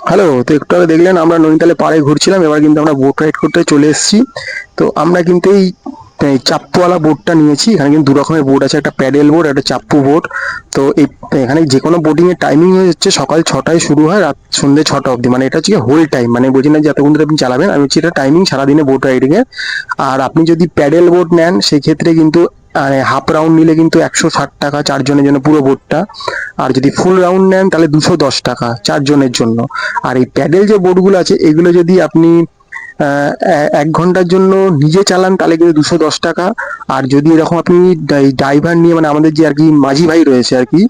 Hello, তো একটু আগে দেখলেন আমরা নৈনিতালে পাড়ে ঘুরছিলাম, এবার কিন্তু আমরা বোট রাইড করতে চলে এসেছি। তো আমরা কিন্তু এই চাপ্পুওয়ালা বোটটা নিয়েছি। এখানে কিন্তু দু রকমের বোট আছে, একটা প্যাডেল বোট, একটা চাপ্পু বোট। তো এখানে যে কোনো বোটিং এর টাইমিং হচ্ছে সকাল 6টায় শুরু হয়, রাত সন্ধ্যে 6টা অবধি। মানে এটা হচ্ছে হোল টাইম, মানে বলছি না যে এতক্ষণ ধরে আপনি চালাবেন, আমি হচ্ছে এটা টাইমিং সারাদিনে বোট রাইডিং এর। আর আপনি যদি প্যাডেল বোট নেন সেক্ষেত্রে কিন্তু হাফ রাউন্ড নিলে কিন্তু 160 টাকা চারজনের জন্য পুরো বোটটা। আর যদি ফুল রাউন্ড নেন তাহলে 210 টাকা চারজনের জন্য। আর এই প্যাডেল যে বোটগুলো আছে এগুলো যদি আপনি 1 ঘন্টার জন্য নিজে চালান তাহলে কিন্তু 210 টাকা। আর যদি এরকম আপনি ড্রাইভার নিয়ে, মানে আমাদের যে আর কি মাঝি ভাই রয়েছে আর কি,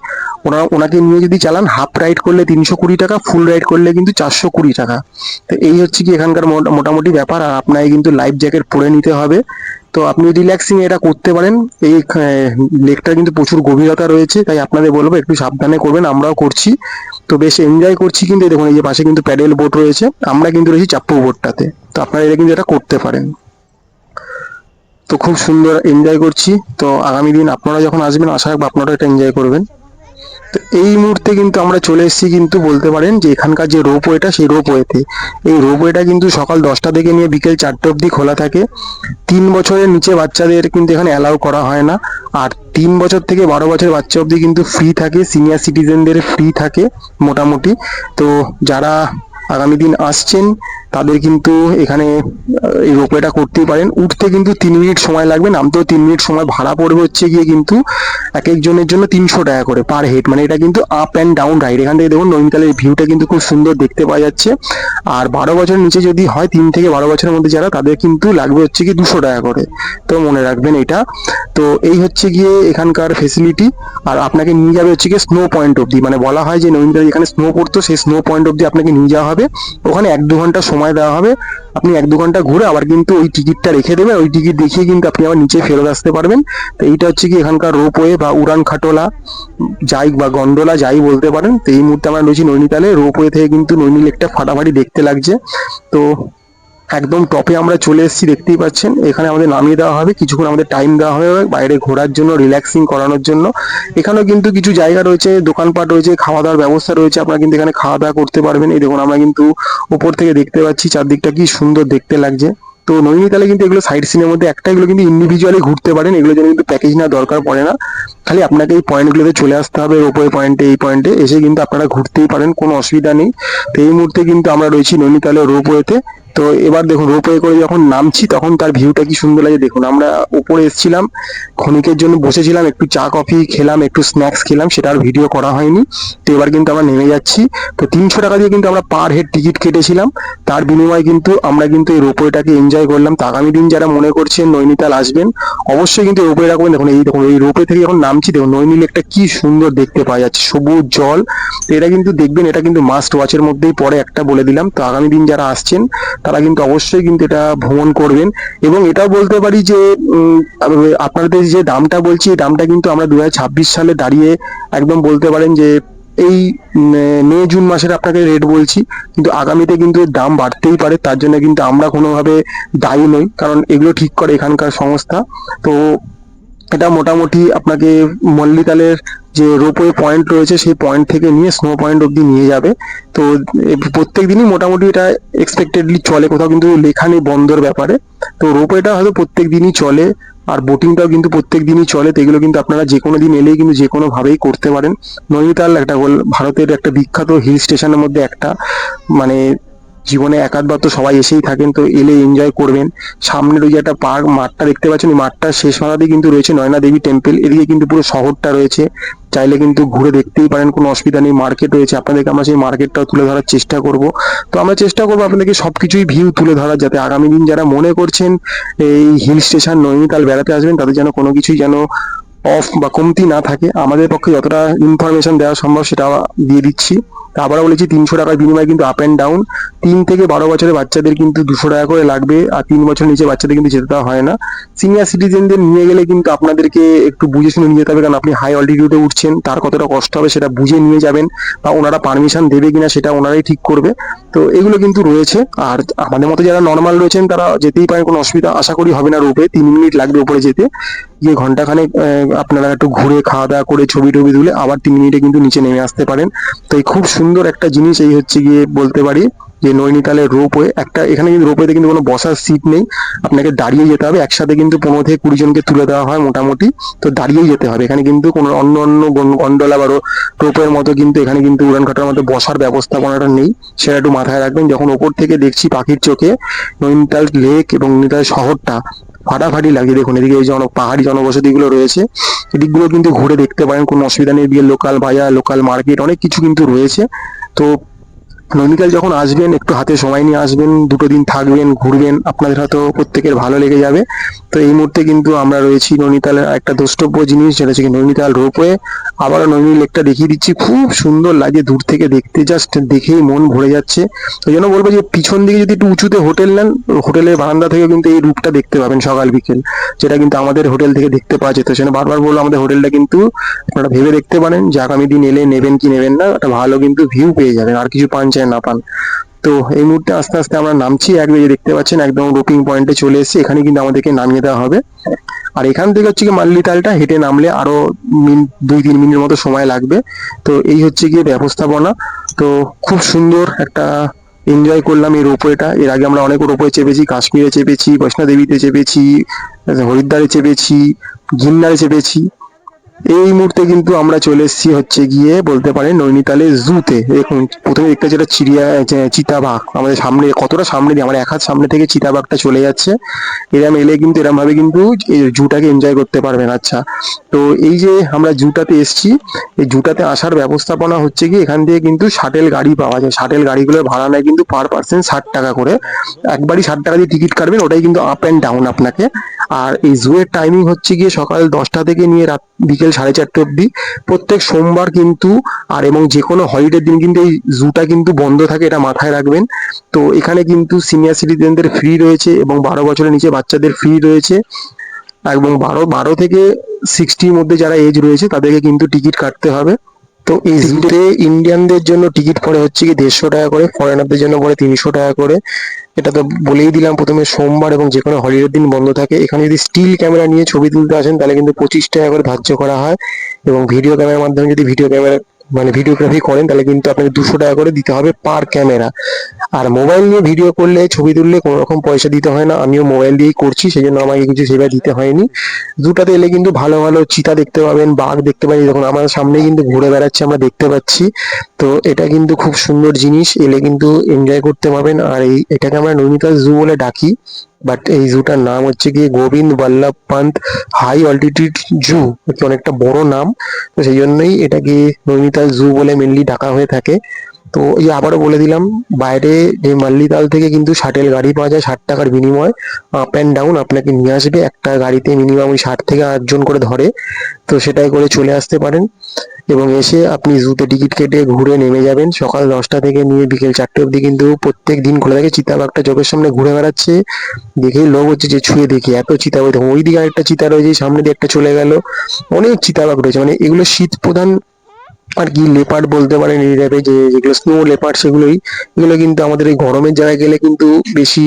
ওনাকে নিয়ে যদি চালান, হাফ রাইড করলে 320 টাকা, ফুল রাইড করলে কিন্তু 420 টাকা। তো এই হচ্ছে কি এখানকার মোটামুটি ব্যাপার। আর আপনাকে কিন্তু লাইফ জ্যাকেট পরে নিতে হবে। তো আপনি রিল্যাক্সিং এটা করতে পারেন। এই লেকটা কিন্তু প্রচুর গভীরতা রয়েছে, তাই আপনাদের বলবো একটু সাবধানে করবেন, আমরাও করছি। তো বেশ এনজয় করছি। কিন্তু এই দেখুন, এই যে পাশে কিন্তু প্যাডেল বোট রয়েছে, আমরা কিন্তু রয়েছি চাপ্পু বোটটাতে। তো আপনারা এটা কিন্তু এটা করতে পারেন। তো খুব সুন্দর এনজয় করছি। তো আগামী দিন আপনারা যখন আসবেন, আশা রাখবো আপনারা এটা এনজয় করবেন। তো এই মুহূর্তে কিন্তু আমরা চলে এসেছি কিন্তু বলতে পারেন যে এখানকার যে রোপওয়েটা, সেই রোপওয়েতে। এই রোপওয়েটা কিন্তু সকাল 10টা থেকে নিয়ে বিকেল 4টে অবধি খোলা থাকে। 3 বছরের নিচে বাচ্চাদের কিন্তু এখানে অ্যালাউ করা হয় না। আর 3 বছর থেকে 12 বছর বাচ্চা অবধি কিন্তু ফ্রি থাকে, সিনিয়র সিটিজেনদের ফ্রি থাকে মোটামুটি। তো যারা আগামী দিন আসছেন তাদের কিন্তু এখানে এই রোপওয়েটা করতেই পারেন। উঠতে কিন্তু 3 মিনিট সময় লাগবে, নামতেও 3 মিনিট সময়। ভাড়া পড়বে হচ্ছে গিয়ে কিন্তু এক একজনের জন্য 300 টাকা করে পার হেড। মানে এটা কিন্তু আপ অ্যান্ড ডাউন রাইড। এখান থেকে দেখুন নৈনিতালের ভিউটা কিন্তু খুব সুন্দর দেখতে পাওয়া যাচ্ছে। আর 12 বছরের নিচে যদি হয়, 3 থেকে 12 বছরের মধ্যে যারা, তাদের কিন্তু লাগবে হচ্ছে কি 200 টাকা করে। তো মনে রাখবেন এটা। তো এই হচ্ছে গিয়ে এখানকার ফেসিলিটি। আর আপনাকে নিয়ে যাবে হচ্ছে গিয়ে স্নো পয়েন্ট অব্দি। মানে বলা হয় যে নৈনিতালে যেখানে স্নো পড়তো সেই স্নো পয়েন্ট অব্দি আপনাকে নিয়ে যাওয়া হবে। ওখানে 1-2 ঘন্টা সময় দেওয়া হবে। আপনি 1-2 ঘন্টা ঘুরে আবার কিন্তু ওই টিকিটটা রেখে দেবেন, ওই টিকিট দেখিয়ে কিন্তু আপনি আবার নিচে ফেরত আসতে পারবেন। তো এইটা হচ্ছে কি এখানকার রোপওয়ে বা উড়ান খাটোলা যাই বা গন্ডোলা যাই বলতে পারেন। তো এই মুহূর্তে আমরা রয়েছি নৈনিতালে। রোপওয়ে থেকে কিন্তু নৈনি লেকটা ফাটাফাটি দেখতে লাগছে। তো একদম টপে আমরা চলে এসেছি, দেখতেই পাচ্ছেন। এখানে আমাদের নামিয়ে দেওয়া হবে, কিছুক্ষণ আমাদের টাইম দেওয়া হবে বাইরে ঘোরার জন্য, রিল্যাক্সিং করানোর জন্য। এখানেও কিন্তু কিছু জায়গা রয়েছে, দোকানপাট রয়েছে, খাওয়া দাওয়ার ব্যবস্থা রয়েছে। আপনারা কিন্তু এখানে খাওয়া দাওয়া করতে পারবেন। এই দেখুন, আমরা কিন্তু উপর থেকে দেখতে পাচ্ছি চারদিকটা কি সুন্দর দেখতে লাগছে। তো নৈনিতালে কিন্তু এগুলো সাইট সিনের মধ্যে একটা, এগুলো কিন্তু ইন্ডিভিজুয়ালি ঘুরতে পারেন, এগুলোর জন্য কিন্তু প্যাকেজ নেওয়ার দরকার পড়ে না। খালি আপনাকে এই পয়েন্টগুলোতে চলে আসতে হবে, রোপওয়ে পয়েন্টে, এই পয়েন্টে এসে কিন্তু আপনারা ঘুরতেই পারেন, কোনো অসুবিধা নেই। তো এই মুহূর্তে কিন্তু আমরা রয়েছি নৈনিতালে রোপওয়েতে। তো এবার দেখুন, রোপওয়ে করে যখন নামছি তখন তার ভিউটা কি সুন্দর লাগে দেখুন। আমরা উপরে এসেছিলাম, ক্ষণিকের জন্য বসেছিলাম, একটু চা কফি খেলাম, একটু স্ন্যাক্স খেলাম, সেটা আর ভিডিও করা হয়নি। তো এবার কিন্তু আমরা নেমে যাচ্ছি। তো 300 টাকা দিয়ে কিন্তু আমরা পার হেড টিকিট কেটেছিলাম। তার বিনিময়ে কিন্তু আমরা কিন্তু এই রোপওয়েটাকে এনজয় করলাম। তো আগামী দিন যারা মনে করছেন নৈনিতাল আসবেন, অবশ্যই কিন্তু রোপওয়ে রাখবেন। দেখুন, এই দেখুন, এই রোপওয়ে থেকে যখন নামছি দেখুন নৈনি লেকটা কি সুন্দর দেখতে পাওয়া যাচ্ছে, সবুজ জল। তো এটা কিন্তু দেখবেন, এটা কিন্তু মাস্ট ওয়াচের মধ্যেই পড়ে, একটা বলে দিলাম। তো আগামী দিন যারা আসছেন তারা কিন্তু অবশ্যই কিন্তু এটা ভ্রমণ করবেন। এবং এটাও বলতে পারি যে আপনাদের যে দামটা বলছি, এই দামটা কিন্তু আমরা 2026 সালে দাঁড়িয়ে একদম বলতে পারেন যে এই মে জুন মাসের আপনাকে রেট বলছি। কিন্তু আগামীতে কিন্তু এর দাম বাড়তেই পারে, তার জন্য কিন্তু আমরা কোনোভাবে দায়ী নই, কারণ এগুলো ঠিক করে এখানকার সংস্থা। তো এটা মোটামুটি আপনাকে মল্লিতালের যে রোপওয়ে পয়েন্ট রয়েছে সেই পয়েন্ট থেকে নিয়ে স্নো পয়েন্ট অব্দি নিয়ে যাবে। তো প্রত্যেক দিনই মোটামুটি এটা এক্সপেক্টেডলি চলে, কোথাও কিন্তু লেখা নেই বন্ধের ব্যাপারে। তো রোপওয়েটা হয়তো প্রত্যেক দিনই চলে, আর বোটিংটাও কিন্তু প্রত্যেক দিনই চলে। তো এগুলো কিন্তু আপনারা যে কোনো দিন এলেই কিন্তু যে কোনো ভাবেই করতে পারেন। নৈনিতাল একটা ভারতের একটা বিখ্যাত হিল স্টেশনের মধ্যে একটা। মানে জীবনে একাধবার তো সবাই এসেই থাকেন, তো এলে এনজয় করবেন। সামনের ওই যে একটা পার্ক মাঠটা দেখতে পাচ্ছেন, ওই মাঠটার শেষ মাথাতেই কিন্তু রয়েছে নয়না দেবী টেম্পল। এদিকে কিন্তু পুরো শহরটা রয়েছে, চাইলে কিন্তু ঘুরে দেখতেই পারেন, কোনো অসুবিধা নেই। মার্কেট রয়েছে, আপনাদেরকে আমরা সেই মার্কেটটাও তুলে ধরার চেষ্টা করব। তো আমরা চেষ্টা করবো আপনাদেরকে সবকিছুই ভিউ তুলে ধরার, যাতে আগামী দিন যারা মনে করছেন এই হিল স্টেশন নৈনিতাল বেড়াতে আসবেন, তাদের যেন কোনো কিছুই যেন অফ বা কমতি না থাকে। আমাদের পক্ষে যতটা ইনফরমেশন দেওয়া সম্ভব সেটা দিয়ে দিচ্ছি। তা আবারও বলেছি, 300 টাকার বিনিময়ে কিন্তু আপ অ্যান্ড ডাউন। 3 থেকে 12 বছরের বাচ্চাদের কিন্তু 200 টাকা করে লাগবে। আর 3 বছর নিচে বাচ্চাদের কিন্তু যেতে দেওয়া হয় না। সিনিয়র সিটিজেনদের নিয়ে গেলে কিন্তু আপনাদেরকে একটু বুঝে শুনে নিয়ে যেতে হবে, কারণ আপনি হাই অল্টিটিউডে উঠছেন, তার কতটা কষ্ট হবে সেটা বুঝে নিয়ে যাবেন। বা ওনারা পারমিশন দেবে কিনা সেটা ওনারাই ঠিক করবে। তো এগুলো কিন্তু রয়েছে। আর আমাদের মতো যারা নর্মাল রয়েছেন তারা যেতেই পারেন, কোনো অসুবিধা আশা করি হবে না। রোপে 3 মিনিট লাগবে উপরে যেতে, গিয়ে ঘন্টাখানেক আপনারা একটু ঘুরে খাওয়া দাওয়া করে ছবি টবি তুলে আবার 3 মিনিটে কিন্তু নিচে নেমে আসতে পারেন। তো এই খুব সুন্দর একটা জিনিস এই হচ্ছে গিয়ে বলতে পারি যে নৈনিতালের রোপওয়ে একটা, এখানে কিন্তু রোপওয়েতে কিন্তু কোনো বসার সিট নেই, আপনাকে দাঁড়িয়ে যেতে হবে। একসাথে কিন্তু 15 থেকে 20 জনকে তুলে দেওয়া হয় মোটামুটি, তো দাঁড়িয়েই যেতে হবে। এখানে কিন্তু কোনো অন্য গন্ডোলা বা রোপওয়ের মতো কিন্তু এখানে কিন্তু উড়ান কাটার মতো বসার ব্যবস্থাপনাটা নেই, সেটা একটু মাথায় রাখবেন। যখন ওপর থেকে দেখছি পাখির চোখে নৈনিতাল লেক এবং নৈনিতাল শহরটা ফাটাফাটি লাগে। দেখুন এদিকে এই পাহাড়ি জনবসতিগুলো রয়েছে, এদিকগুলো কিন্তু ঘুরে দেখতে পারেন, কোনো অসুবিধা নেই। এদিকে লোকাল বাজার, লোকাল মার্কেট অনেক কিছু কিন্তু রয়েছে। তো নৈনিতাল যখন আসবেন একটু হাতে সময় নিয়ে আসবেন, 2 দিন থাকবেন, ঘুরবেন, আপনাদের হয়তো প্রত্যেকের ভালো লেগে যাবে। তো এই মুহূর্তে কিন্তু আমরা রয়েছি নৈনিতালের একটা দ্রষ্টব্য জিনিস, যেটা হচ্ছে নৈনিতাল রোপওয়ে। আবারও নৈনি লেকটা দেখিয়ে দিচ্ছি, খুব সুন্দর লাগে দূর থেকে দেখতে, জাস্ট দেখেই মন ভরে যাচ্ছে। ওই জন্য বলবো যে পিছন দিকে যদি একটু উঁচুতে হোটেল নেন, হোটেলের বারান্দা থেকে কিন্তু এই রূপটা দেখতে পাবেন সকাল বিকেল, যেটা কিন্তু আমাদের হোটেল থেকে দেখতে পাওয়া যেত। সেজন্য বারবার বলবো আমাদের হোটেলটা কিন্তু আপনারা ভেবে দেখতে পারেন যে আগামী দিন এলে নেবেন কি নেবেন না, একটা ভালো কিন্তু ভিউ পেয়ে যাবেন, আর কিছু পান চাই না পান। তো এই মুহূর্তে আস্তে আস্তে আমরা নামছি, একদিকে দেখতে পাচ্ছেন একদম রোপিং পয়েন্টে চলে এসেছি, এখানে কিন্তু আমাদেরকে নামিয়ে দেওয়া হবে। আর এখান থেকে হচ্ছে গিয়ে মাল্লিতালটা হেঁটে নামলে আরো 2-3 মিনিট মতো সময় লাগবে। তো এই হচ্ছে গিয়ে ব্যবস্থাপনা। তো খুব সুন্দর একটা এনজয় করলাম এই রোপওয়েটা। এর আগে আমরা অনেক রোপওয়ে চেপেছি, কাশ্মীরে চেপেছি, বৈষ্ণোদেবীতে চেপেছি, হরিদ্বারে চেপেছি, গিরনারে চেপেছি। এই মুহূর্তে কিন্তু আমরা চলে এসেছি হচ্ছে গিয়ে বলতে পারেন নৈনিতালের জুতে। দেখুন প্রথমে দেখতে যেটা চিতাবাঘ আমাদের সামনে, কতটা সামনে দিয়ে আমার 1 হাত সামনে থেকে চিতাবাঘটা চলে যাচ্ছে। এরম এলে কিন্তু এরম ভাবে কিন্তু এই জুটাকে এনজয় করতে পারবেন। আচ্ছা, তো এই যে আমরা জুটাতে এসেছি, এই জুটাতে আসার ব্যবস্থাপনা হচ্ছে কি এখান থেকে কিন্তু শাটেল গাড়ি পাওয়া যায়। শাটেল গাড়িগুলোর ভাড়া নেয় কিন্তু পার পার্সন 60 টাকা করে, একবারই 60 টাকা দিয়ে টিকিট কাটবেন, ওটাই কিন্তু আপ অ্যান্ড ডাউন আপনাকে। আর এই জুয়ের টাইমিং হচ্ছে গিয়ে সকাল 10টা থেকে নিয়ে রাত বিকেল 4:30 অব্দি, প্রত্যেক সোমবার কিন্তু। আর এবং যে কোনো হলিডের দিন কিন্তু এই জুটা কিন্তু বন্ধ থাকে, এটা মাথায় রাখবেন। তো এখানে কিন্তু সিনিয়র সিটিজেনদের ফ্রি রয়েছে এবং 12 বছরের নিচে বাচ্চাদের ফ্রি রয়েছে, এবং 12 থেকে 60-র মধ্যে যারা এজ রয়েছে তাদেরকে কিন্তু টিকিট কাটতে হবে। তো এই জুতে ইন্ডিয়ানদের জন্য টিকিট পড়ে হচ্ছে কি 150 টাকা করে, ফরেনারদের জন্য পড়ে 300 টাকা করে। এটা তো বলেই দিলাম প্রথমে, সোমবার এবং যে কোনো হলিডের দিন বন্ধ থাকে। এখানে যদি স্টিল ক্যামেরা নিয়ে ছবি তুলতে আসেন তাহলে কিন্তু 25 টাকা করে ধার্য করা হয়, এবং ভিডিও ক্যামেরার মাধ্যমে যদি ভিডিও ক্যামেরা মানে ভিডিওগ্রাফি করেন তাহলে কিন্তু আপনাকে 200 টাকা করে দিতে হবে পার ক্যামেরা। আর মোবাইল নিয়ে ভিডিও করলে, ছবি তুললে কোনো রকম পয়সা দিতে হয় না। আমিও মোবাইল দিয়েই করছি, সেই জন্য আমাকে কিছু সেবা দিতে হয়নি। জুটাতে এলে কিন্তু ভালো ভালো চিতা দেখতে পাবেন, বাঘ দেখতে পাবেন, যখন আমাদের সামনে কিন্তু ঘুরে বেড়াচ্ছে আমরা দেখতে পাচ্ছি। তো এটা কিন্তু খুব সুন্দর জিনিস, এলে কিন্তু এনজয় করতে পারবেন। আর এটাকে আমরা নৈনিতাল জু বলে ডাকি, বাট এই জুটার নাম হচ্ছে গিয়ে গোবিন্দ বল্লভ পান্ত হাই অল্টিটিউড জু, অনেকটা বড় নাম। তো সেই জন্যই এটাকে নৈনিতাল জু বলে মেনলি ডাকা হয়ে থাকে। তো এই আবারও বলে দিলাম, বাইরে যে মাল্লিতাল থেকে কিন্তু শাটেল গাড়ি পাওয়া যায় 60 টাকার বিনিময়ে, আপ অ্যান্ড ডাউন আপনাকে নিয়ে আসবে। একটা গাড়িতে মিনিমাম 60 থেকে 8 জন করে ধরে, তো সেটাই করে চলে আসতে পারেন। এবং এসে আপনি জুতে টিকিট কেটে ঘুরে নেমে যাবেন। সকাল 10টা থেকে নিয়ে বিকেল 4টে অবধি কিন্তু প্রত্যেক দিন খোলা থাকে। চিতাবাঘটা চোখের সামনে ঘুরে বেড়াচ্ছে, দেখেই লোভ হচ্ছে যে ছুঁয়ে দেখি, এত চিতাবাঘ। দেখুন ওইদিকে আরেকটা চিতা রয়েছে, সামনে দিয়ে একটা চলে গেল, অনেক চিতাবাঘ রয়েছে। মানে এগুলো শীত প্রধান আর কি লেপার্ড বলতে পারেন এই টাইপের, যে যেগুলো স্নো লেপার্ড সেগুলোই। এগুলো কিন্তু আমাদের এই গরমের জায়গায় গেলে কিন্তু বেশি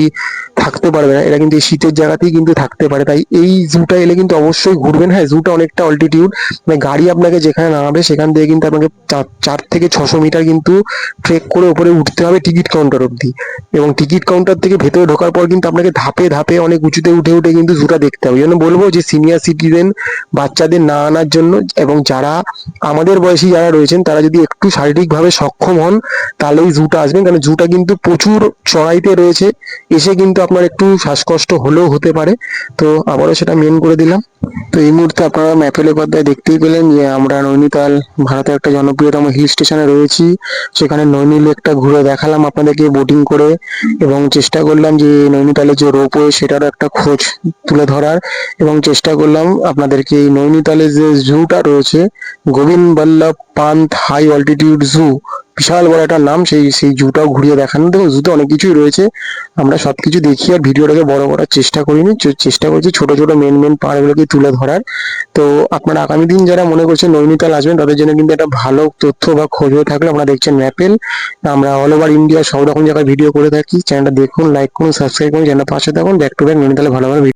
থাকতে পারবে না, এরা কিন্তু এই শীতের জায়গাতেই কিন্তু থাকতে পারে। তাই এই জুটা এলে কিন্তু অবশ্যই ঘুরবেন। হ্যাঁ, জুটা অনেকটা অল্টিটিউড, মানে গাড়ি আপনাকে যেখানে নামাবে সেখান থেকে কিন্তু আপনাকে 4 থেকে 600 মিটার কিন্তু ট্রেক করে উপরে উঠতে হবে টিকিট কাউন্টার অব্দি। এবং টিকিট কাউন্টার থেকে ভেতরে ঢোকার পর কিন্তু আপনাকে ধাপে ধাপে অনেক উঁচুতে উঠে উঠে কিন্তু জুটা দেখতে হবে। এই জন্য বলবো যে সিনিয়র সিটিজেন বাচ্চাদের না আনার জন্য, এবং যারা আমাদের বয়সী যারা রয়েছেন তারা যদি একটু শারীরিকভাবে সক্ষম হন তাহলে এই জুটা আসবেন, কারণ জুটা কিন্তু প্রচুর চড়াইতে রয়েছে, এসে কিন্তু আপনার একটু শ্বাসকষ্ট হলেও হতে পারে। তো আবারও সেটা মেন করে দিলাম। তো এই মুহূর্তে আপনারা ম্যাপের পর্দায় দেখতেই পেলেন যে আমরা নৈনিতাল, ভারতের একটা জনপ্রিয়তম হিল স্টেশনে রয়েছি। সেখানে নৈনি লেকটা ঘুরে দেখালাম আপনাদেরকে বোটিং করে, এবং চেষ্টা করলাম যে নৈনিতালের যে রোপওয়ে সেটারও একটা খোঁজ তুলে ধরার, এবং চেষ্টা করলাম আপনাদেরকে এই নৈনিতালের যে জুটা রয়েছে গোবিন্দ বল্লভ পান্ত হাই অল্টিটিউড জু, বিশাল বড় একটা নাম, সেই জুটাও ঘুরিয়ে দেখানো। দেখুন জুতে অনেক কিছুই রয়েছে, আমরা সবকিছু দেখি আর ভিডিওটাকে বড় করার চেষ্টা করিনি, চেষ্টা করছি ছোট ছোট মেন পার্টগুলোকে তুলে ধরার। তো আপনারা আগামী দিন যারা মনে করছেন নৈনিতাল আসবেন তাদের জন্য কিন্তু একটা ভালো তথ্য বা খোঁজ হয়ে থাকলে, আপনারা দেখছেন ম্যাপেল, আমরা অল ওভার ইন্ডিয়া সব রকম জায়গায় ভিডিও করে থাকি। চ্যানেলটা দেখুন, লাইক করুন, সাবস্ক্রাইব করুন, চ্যানেল পাশে থাকুন। ব্যাক টু ব্যাক নৈনিতালে ভালো ভালো